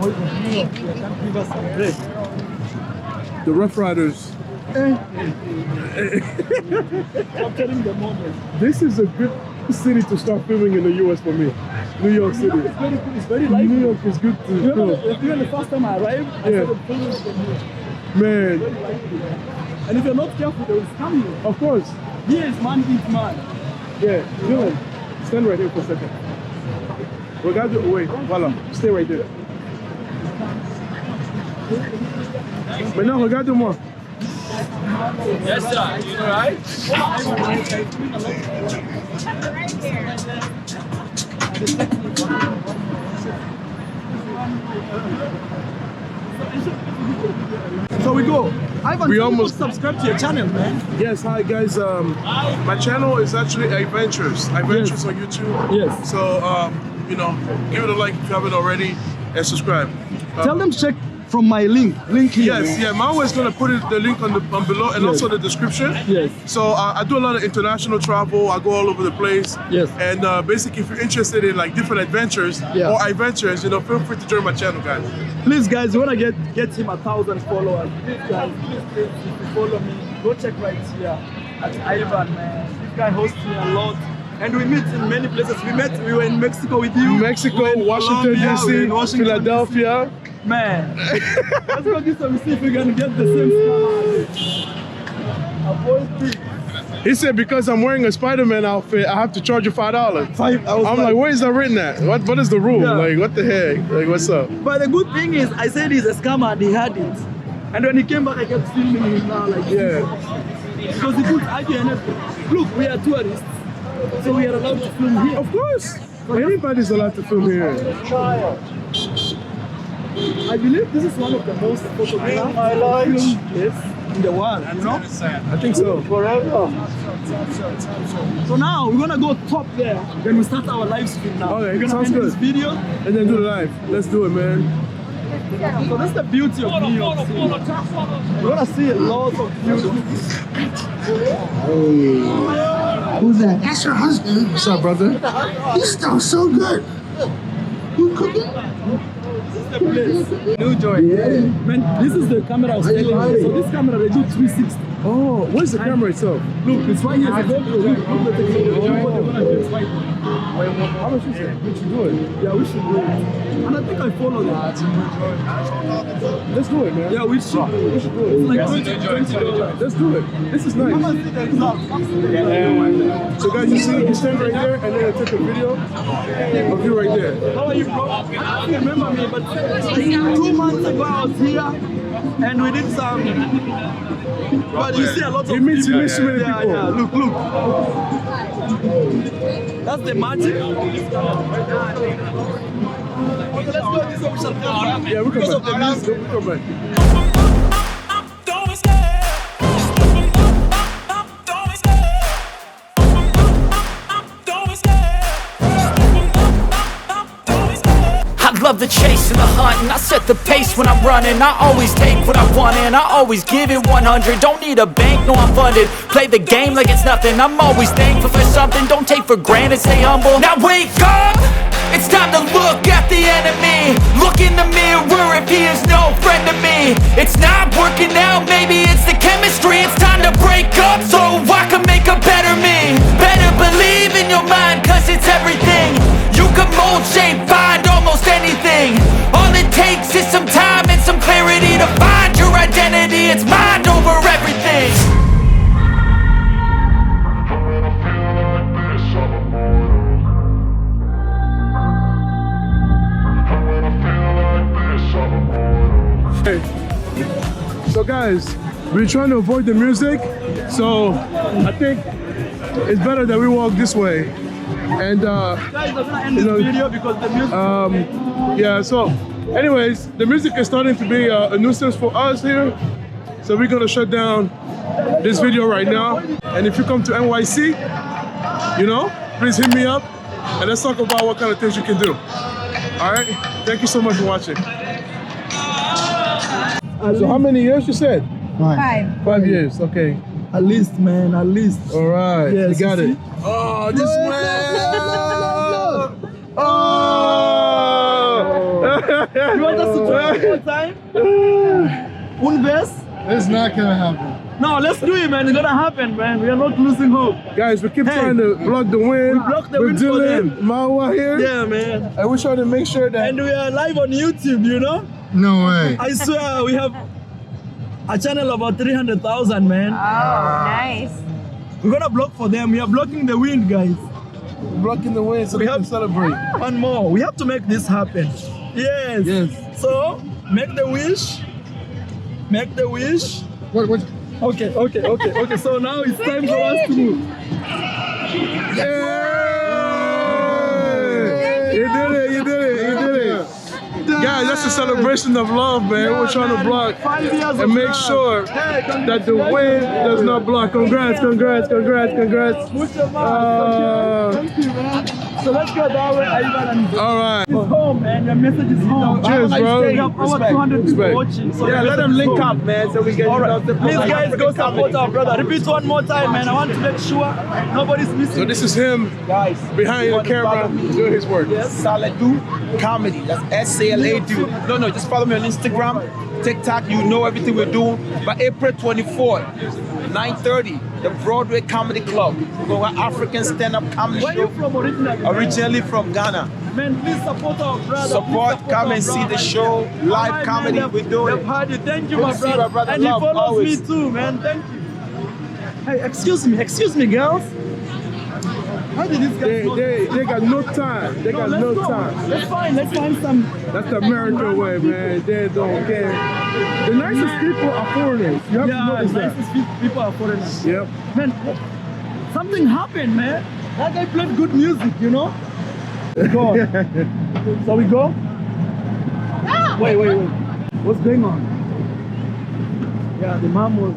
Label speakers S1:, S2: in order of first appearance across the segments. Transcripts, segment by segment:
S1: Give us some break.
S2: The Rough Riders.
S1: Capturing the moment.
S2: This is a good city to start filming in the US for me. New York City.
S1: It's very good. It's very lively.
S2: New York is good to film.
S1: Even the first time I arrived, I started filming from here.
S2: Man.
S1: And if you're not careful, they will scam you.
S2: Of course.
S1: Here is man eat man.
S2: Yeah, Dylan, stand right here for a second. Regarde, wait, voilà, stay right there. Maintenant, regarde-moi.
S1: Yes, sir. You all right? So we go. Ivan, we almost subscribe to your channel, man.
S2: Yes, hi guys. My channel is actually Ivaintures. Ivaintures on YouTube.
S1: Yes.
S2: So you know, give it a like if you haven't already, and subscribe.
S1: Tell them to check from my link here.
S2: Yes, yeah. Marwa is gonna put the link on below and also the description.
S1: Yes.
S2: So I do a lot of international travel. I go all over the place.
S1: Yes.
S2: And basically, if you're interested in like different adventures or adventures, you know, feel free to join my channel, guys.
S1: Please, guys, you wanna get him 1,000 followers. Please, guys, please, if you follow me, go check right here at Ivan, man. This guy hosts me a lot. And we meet in many places. We were in Mexico with you.
S2: Mexico, Washington DC, Philadelphia.
S1: Man, let's go get some, see if we can get the same stuff. Avoid this.
S2: He said because I'm wearing a Spider-Man outfit, I have to charge you $5. I'm like, where is that written at? What is the rule?
S1: Yeah.
S2: Like, what the heck? Like, what's up?
S1: But the good thing is, I said he's a scammer and he had it. And when he came back, I kept filming him now, like, because he puts idea and everything. Look, we are tourists, so we are allowed to film here.
S2: Of course. Anybody's allowed to film here.
S1: I believe this is one of the most photographed film places in the world, you know?
S2: I think so.
S1: Forever. So now we're gonna go top there. Then we start our live stream now.
S2: Okay,
S1: we're gonna
S2: sounds
S1: end
S2: good.
S1: this video
S2: And then do the live. Let's do it, man.
S1: So that's the beauty of New York City. You're gonna see a lot of beauty.
S3: Hey, who's that? That's your husband.
S2: What's up, brother?
S3: You smell so good. You cooking?
S1: The place. New joy.
S3: Yeah.
S1: Man, this is the camera I was telling you. So this camera they do 360.
S2: Oh, where's the camera itself?
S1: Look, it's right here. It's a GoPro. Look the technology. What they're gonna do is right here.
S2: How much is it? We should do it.
S1: Yeah, we should do it. And I think I follow them.
S2: Let's do it, man.
S1: Yeah, we should do it.
S2: We should do it.
S1: It's like $20.
S2: Let's do it. This is nice. So guys, you see, you stand right there and then I took a video of you right there.
S1: How are you, bro? I don't remember me, but like 2 months ago I was here and we did some. But you see a lot of
S2: You meet so many people.
S1: Yeah, look. That's the magic. Okay, let's go this way, we shall come back.
S2: Yeah, we
S1: Because
S2: come
S1: of the
S2: back.
S1: music.
S2: We come back.
S4: Love the chase and the hunt, and I set the pace when I'm running. I always take what I want and I always give it 100. Don't need a bank, no I'm funded. Play the game like it's nothing. I'm always thankful for something. Don't take for granted, stay humble. Now wake up, it's time to look at the enemy. Look in the mirror if he is no friend to me. It's not working out, maybe it's the chemistry. It's time to break up so I can make a better me. Better believe in your mind, cause it's everything. You can mold, shape, find almost anything. All it takes is some time and some clarity to find your identity. It's mind over everything.
S2: Hey. So guys, we're trying to avoid the music, so I think it's better that we walk this way. And
S1: Guys, I'm gonna end this video because the music.
S2: yeah, so anyways, the music is starting to be a nuisance for us here, so we're gonna shut down this video right now. And if you come to NYC, you know, please hit me up and let's talk about what kind of things you can do. All right, thank you so much for watching. So how many years you said?
S3: 5.
S2: 5 years, okay.
S1: At least, man, at least.
S2: All right,
S1: Yes,
S2: you got
S1: you
S2: it. Oh, this man! Oh!
S1: You want us to try one more time? One best?
S3: It's not gonna happen.
S1: No, let's do it, man. It's gonna happen, man. We are not losing hope.
S2: Guys, we keep trying to block the wind.
S1: We block the
S2: with
S1: wind for
S2: Dylan,
S1: them.
S2: Marwa here.
S1: Yeah, man.
S2: And we're trying to make sure that.
S1: And we are live on YouTube, you know?
S3: No way.
S1: I swear, we have a channel about 300,000, man.
S5: Oh, nice.
S1: We're gonna block for them. We are blocking the wind, guys.
S2: blocking the wind so we can celebrate.
S1: One more. We have to make this happen. Yes.
S2: Yes.
S1: So, make the wish. Make the wish.
S3: What?
S1: Okay. So now it's time for us to move.
S2: Yeah! You did it. Guys, that's a celebration of love, man. We're trying to block
S1: 5 years of
S2: and make
S1: love.
S2: sure
S1: Hey,
S2: that the wind does not block. Congrats.
S1: Mucho más. Thank you, man. So let's go that way, Ivan. And
S2: All right.
S1: it's home, man. Your message is home.
S2: Cheers, bro.
S1: We have over 200 people
S2: Respect.
S1: watching. So
S6: Yeah, let them link up, man, so we can.
S1: All right.
S6: you know,
S1: Please, guys,
S6: African
S1: go support
S6: comedy.
S1: our brother. Repeat one more time, man. I want to make sure nobody's missing.
S2: So this is him
S6: Guys,
S2: behind
S6: you
S2: the
S6: want to follow
S2: camera
S6: me?
S2: doing his work.
S1: Yes.
S6: Saladu Comedy. That's SALADU. No, just follow me on Instagram, TikTok. You know everything we're doing. By April 24th, 9:30, the Broadway Comedy Club. We're going to African stand-up comedy
S1: Where are you
S6: show.
S1: from originally?
S6: Originally from Ghana.
S1: Man, please support our brother.
S6: Support,
S1: Please
S6: come
S1: our
S6: and see
S1: brother.
S6: the show, live
S1: Alright,
S6: comedy,
S1: man,
S6: we're doing
S1: they've
S6: it.
S1: heard you. Thank you,
S6: Good
S1: my
S6: to see
S1: brother.
S6: my brother.
S1: And he
S6: Love,
S1: follows
S6: always.
S1: me too, man. Thank you. Hey, excuse me, girls. How did these guys know?
S2: They got no time. They got no
S1: let's go.
S2: time.
S1: Let's find some.
S2: That's the American way, man. They don't care. The nicest people are foreigners. You have to
S1: Yeah,
S2: notice that.
S1: nicest people are foreigners.
S2: Yep.
S1: Man, something happened, man. That guy played good music, you know? Go on. So we go? Wait. What's going on? Yeah, the mom was...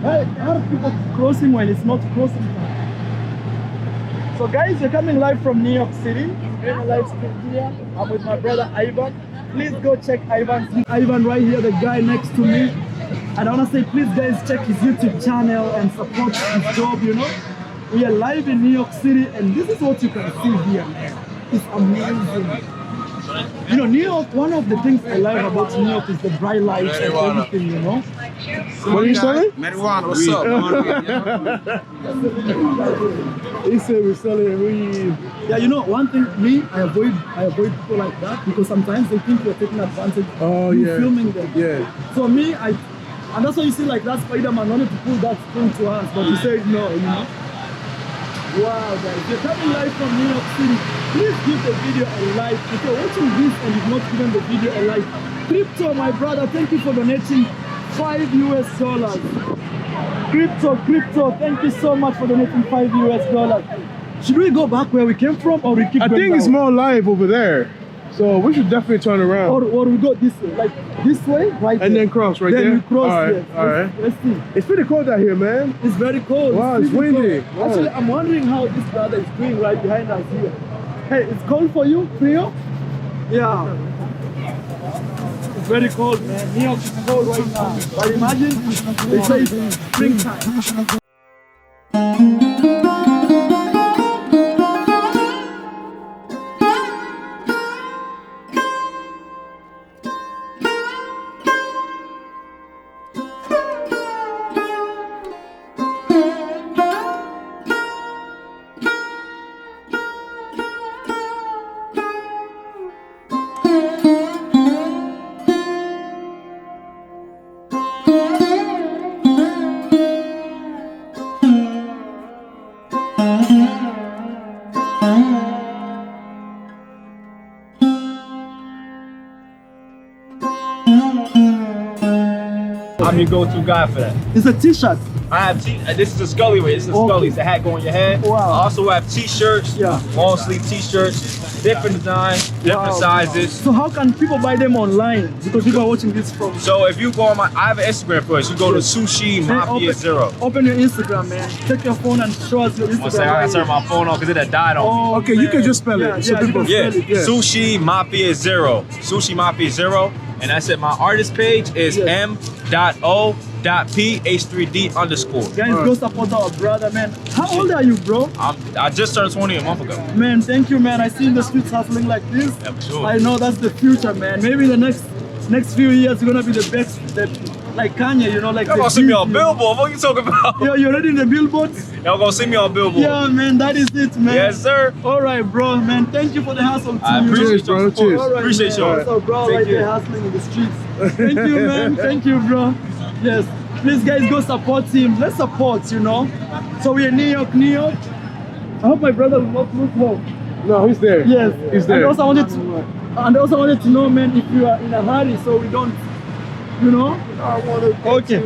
S1: Hey, how are people crossing when it's not crossing time? So guys, we're coming live from New York City. We're in a live stream here. I'm with my brother Ivan. Please go check Ivan right here, the guy next to me. And I want to say, please guys, check his YouTube channel and support his job, you know? We are live in New York City, and this is what you can see here, man. It's amazing. You know, New York, one of the things I love about New York is the bright lights and everything, you know?
S2: What are you selling?
S6: Marijuana, what's up?
S2: He said we're selling weed.
S1: Yeah, you know, one thing, I avoid people like that because sometimes they think you're taking advantage
S2: Oh,
S1: you
S2: yeah.
S1: filming them.
S2: Yeah.
S1: So me, and that's why you see like that Spider-Man wanted to pull that string to us, but he said no, you know? Wow, guys, you're coming live from New York City. Please give the video a like. If you're watching this and you've not given the video a like, Crypto, my brother, thank you for donating $5 US. Crypto, thank you so much for donating $5 US. Should we go back where we came from or we keep
S2: I
S1: going
S2: think it's
S1: down?
S2: more live over there. So we should definitely turn around.
S1: Or we go this way, like this way, right
S2: And
S1: there.
S2: then cross right
S1: then
S2: there?
S1: we cross
S2: All right,
S1: here.
S2: all right.
S1: Let's see.
S2: It's pretty cold out here, man.
S1: It's very cold.
S2: Wow, it's
S1: really
S2: windy.
S1: cold.
S2: Wow.
S1: Actually, I'm wondering how this brother is doing right behind us here. Hey, it's cold for you, Rio? Yeah. It's very cold, man. New York is cold right now. But imagine, they say it's springtime.
S7: I'm your go-to guy for that.
S1: It's a t-shirt.
S7: I have this is a Scully way. This is a Scully. It's a hat going on your head.
S1: Wow.
S7: I also have t-shirts,
S1: Yeah.
S7: long sleeve t-shirts, different designs, different
S1: Wow.
S7: sizes.
S1: So how can people buy them online? Because people are watching this from...
S7: So if you go on I have an Instagram for us. You go to Sushi
S1: Hey,
S7: Mafia Zero.
S1: Open your Instagram, man. Take your phone and show us your Instagram.
S7: One second, I gotta turn my phone on because it had died on me.
S2: Okay, you can just spell it so
S1: you
S2: people-
S1: can
S7: Yeah,
S1: spell it.
S2: Yeah.
S7: Sushi Mafia Zero. Sushi Mafia Zero. And I said my artist page is m.o.ph3d_.
S1: Guys, go support our brother, man. How old are you, bro?
S7: I just turned 20 a month ago.
S1: Man, thank you, man. I see in the streets hustling like this.
S7: Yeah, for sure.
S1: I know that's the future, man. Maybe the next few years you're gonna be the best. Like Kanye, you know, like.
S7: Y'all gonna see me on Billboard. What are you talking about?
S1: Yo, you already in the billboards?
S7: Y'all gonna see me on Billboard.
S1: Yeah, man, that is it, man.
S7: Yes, sir.
S1: All right, bro, man. Thank you for the hustle, too.
S7: I appreciate
S2: bro.
S7: your support.
S2: Cheers.
S1: All right,
S7: Appreciate
S1: man.
S7: y'all.
S1: So, bro,
S7: Take
S1: right
S7: care.
S1: there hustling in the streets. Thank you, man. Thank you, bro. Yes. Please, guys, go support him. Let's support, you know. So we're in New York, New York. I hope my brother will not lose hope.
S2: No, he's there.
S1: Yes.
S2: He's there.
S1: And also I wanted to know, man, if you are in a hurry, so we don't, you know. Okay.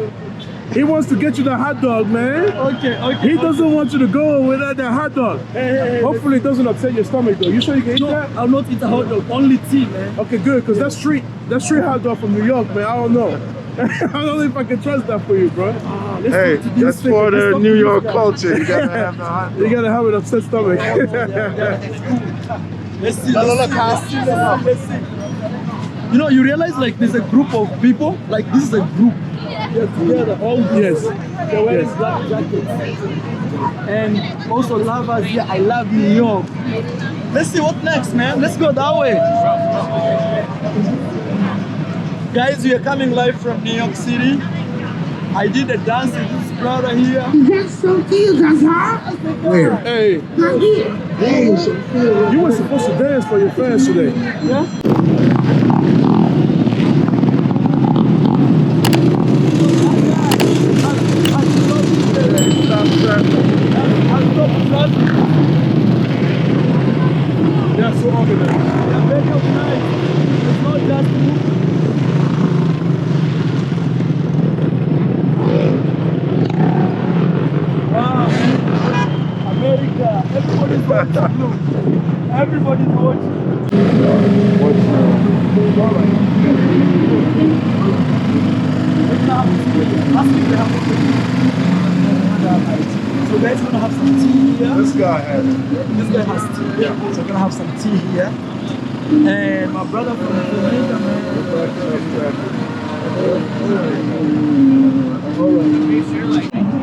S2: He wants to get you the hot dog, man.
S1: Okay.
S2: He doesn't want you to go without the hot dog.
S1: Hey.
S2: Hopefully it doesn't upset your stomach though. You sure you can eat
S1: No,
S2: that?
S1: I'll not eat a hot dog. Only tea, man.
S2: Okay, good, because that's street hot dog from New York, man. I don't know. I don't know if I can trust that for you, bro.
S1: Let's
S3: Hey,
S1: talk to these
S3: that's
S1: people.
S3: for
S1: Let's
S3: the
S1: talk
S3: New
S1: to these
S3: York
S1: guys.
S3: culture. You gotta have the hot
S2: You gotta have an upset stomach.
S1: Let's see. Let's see. You know, you realize like there's a group of people. Like this is a group. They're together, all groups.
S2: Yes.
S1: They're wearing black jackets. And also lovers here. I love New York. Let's see what next, man. Let's go that way. Guys, we are coming live from New York City. I did a dance with this brother here.
S3: That's so cute, huh? Where?
S2: Hey,
S3: Not here. Hey, so cute.
S2: you were supposed to dance for your fans today.
S1: Yeah.
S2: Yeah, so organized.
S1: They're very organized. It's not just wow, America. Everybody's watching. Look. Everybody's watching. So guys, we're gonna have some tea here.
S3: This guy has it.
S1: This guy has tea. So we're gonna have some tea here. And my brother from Jamaica, man.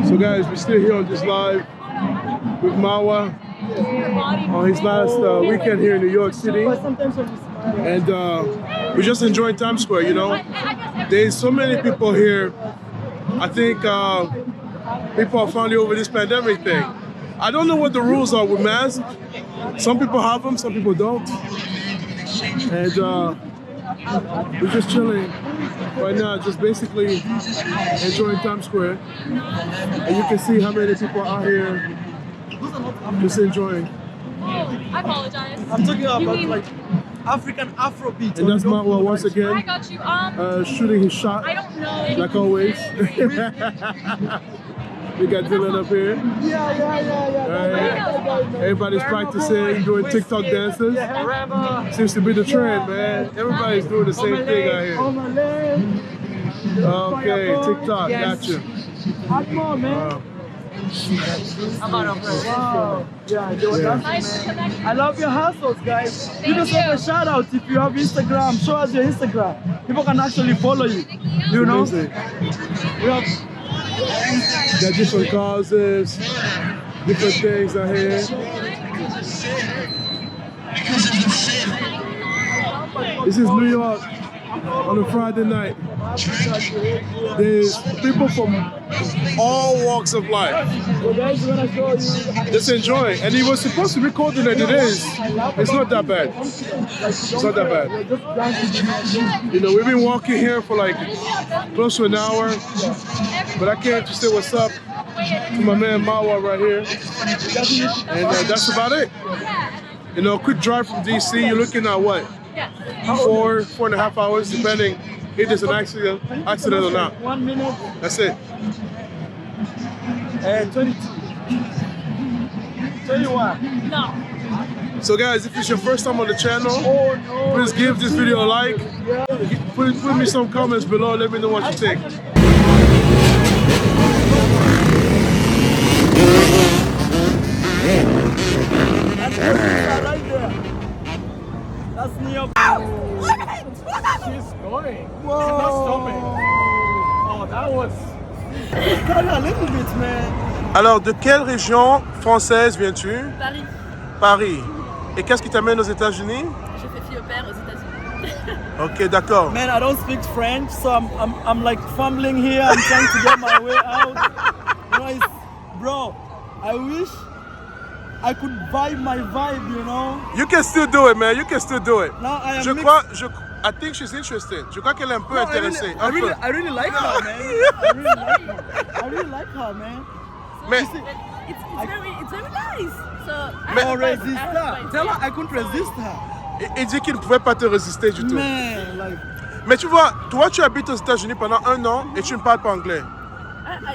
S2: So guys, we're still here on this live with Marwa on his last weekend here in New York City.
S1: But sometimes when you smile,
S2: And we're just enjoying Times Square, you know. There's so many people here. I think people are finally over this pandemic thing. I don't know what the rules are with masks. Some people have them, some people don't. And we're just chilling right now, just basically enjoying Times Square. And you can see how many people are out here just enjoying.
S5: I apologize.
S1: I'm talking about like African Afrobeat.
S2: And that's Marwa once
S5: I
S2: again,
S5: got you.
S2: shooting his shot,
S5: I don't know.
S2: like always. We got Dylan up here.
S1: Yeah.
S2: Everybody's practicing, doing TikTok dances. Seems to be the trend, man. Everybody's doing the same thing out here. Okay, TikTok, gotcha.
S1: Hot more, man. Wow. Yeah, they were dancing,
S5: Nice to
S1: man.
S5: connect.
S1: I love your hustles, guys. Give
S5: Thank
S1: yourself
S5: you.
S1: a shout out if you have Instagram. Show us your Instagram. People can actually follow you. You know?
S2: Amazing.
S1: We have
S2: Got different causes, different things out here. This is New York on a Friday night. There's people from all walks of life
S1: so guys, we're gonna show you.
S2: just enjoying. And it was supposed to be colder than it is. It's not that bad. It's not that bad. You know, we've been walking here for like close to an hour, but I came to say what's up to my man Marwa right here. And that's about it. You know, quick drive from DC, you're looking at what? 4.5 hours, depending if there's an accident or not.
S1: 1 minute
S2: That's it.
S1: and 22. 21.
S5: No.
S2: So guys, if it's your first time on the channel,
S1: Oh no.
S2: please give this video a like. Put me some comments below, let me know what you think.
S1: That's right there. That's New York.
S2: She's going.
S1: Whoa.
S2: She's not stopping. Oh, that was...
S1: Carry a little bit, man.
S2: Alors, de quelle région française viens-tu?
S5: Paris.
S2: Paris. Et qu'est-ce qui t'amène aux États-Unis?
S5: Je fais fille au père aux États-Unis.
S2: Ok, d'accord.
S1: Man, I don't speak French, so I'm like fumbling here. I'm trying to get my way out. You know, bro, I wish I could vibe my vibe, you know.
S2: You can still do it, man. You can still do it.
S1: Now I am
S2: I think she's interested. Je crois qu'elle est un peu intéressée.
S1: I really like her, man. I really like her, man.
S2: Mais,
S5: It's very nice. So
S1: Mais resist her. Tell her I couldn't resist her.
S2: il dit qu'il ne pouvait pas te résister du tout.
S1: Man, like.
S2: Mais tu vois, toi tu habites aux États-Unis pendant 1 an et tu ne parles pas anglais.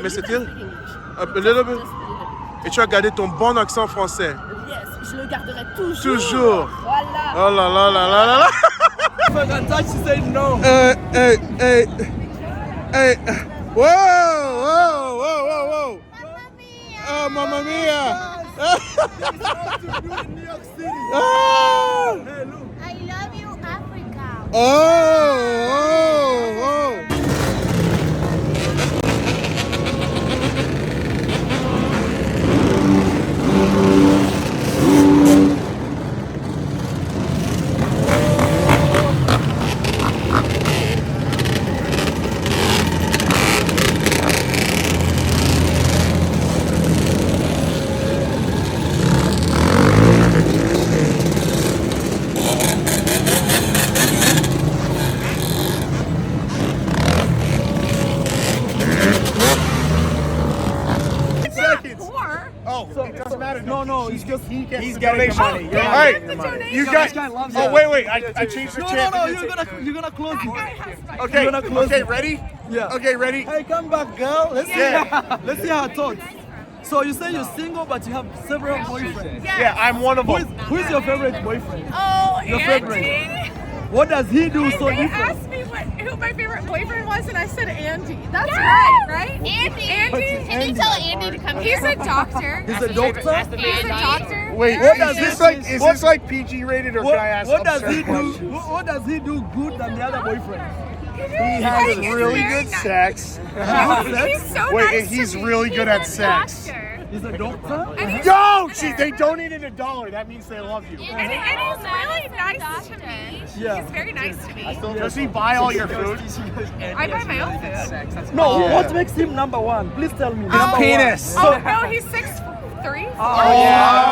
S2: Mais c'était a little bit. Et tu as gardé ton bon accent français.
S5: Yes, je le garderai toujours.
S2: Toujours.
S5: Voilà.
S2: Oh là là là là là là.
S1: If I can touch, she said no.
S2: Hey. Whoa. Oh, mamma mia.
S1: New York City.
S2: Oh.
S1: Hey, look.
S3: I love you, Africa.
S2: Oh.
S1: No, it's just
S7: He's getting money. You're not
S2: Hey,
S7: getting the money.
S2: you guys.
S1: loves
S2: Oh, wait. I changed the chant.
S1: No, you're gonna close it.
S2: Okay,
S1: You're gonna close
S2: okay,
S1: it.
S2: ready?
S1: Yeah.
S2: Okay, ready?
S1: Hey, come back, girl. Let's see her thoughts. So you say you're single, but you have several boyfriends.
S2: Yeah, I'm one of them.
S1: Who's your favorite boyfriend?
S8: Oh,
S1: Your
S8: Andy.
S1: favorite. What does he do so
S8: They
S1: different?
S8: asked me who my favorite boyfriend was, and I said Andy. That's
S5: Yes!
S8: right?
S5: Andy.
S8: Andy.
S5: Can you tell Andy to come
S8: He's
S5: here?
S8: a doctor.
S1: He's a doctor.
S8: He's a doctor.
S2: Wait,
S1: What does
S2: is
S1: he-
S2: this like PG rated or can I ask
S1: What does
S2: absurd
S1: he do?
S2: questions?
S1: What does he do good than the other boyfriend?
S2: He has really good sex.
S8: He's so
S2: Wait,
S8: nice
S2: and he's
S8: to me.
S2: really good at
S8: He's a
S2: sex.
S8: doctor.
S1: He's a doctor.
S8: And he's,
S2: Yo, they donated $1. That means they love you.
S8: and he's really nice to me.
S1: Yeah.
S8: He's very nice to me.
S2: Does he buy all your food?
S8: I buy my own food.
S1: No, what makes him number one? Please tell me.
S7: His penis.
S8: Oh, no, he's 6'3".
S1: Oh, yeah.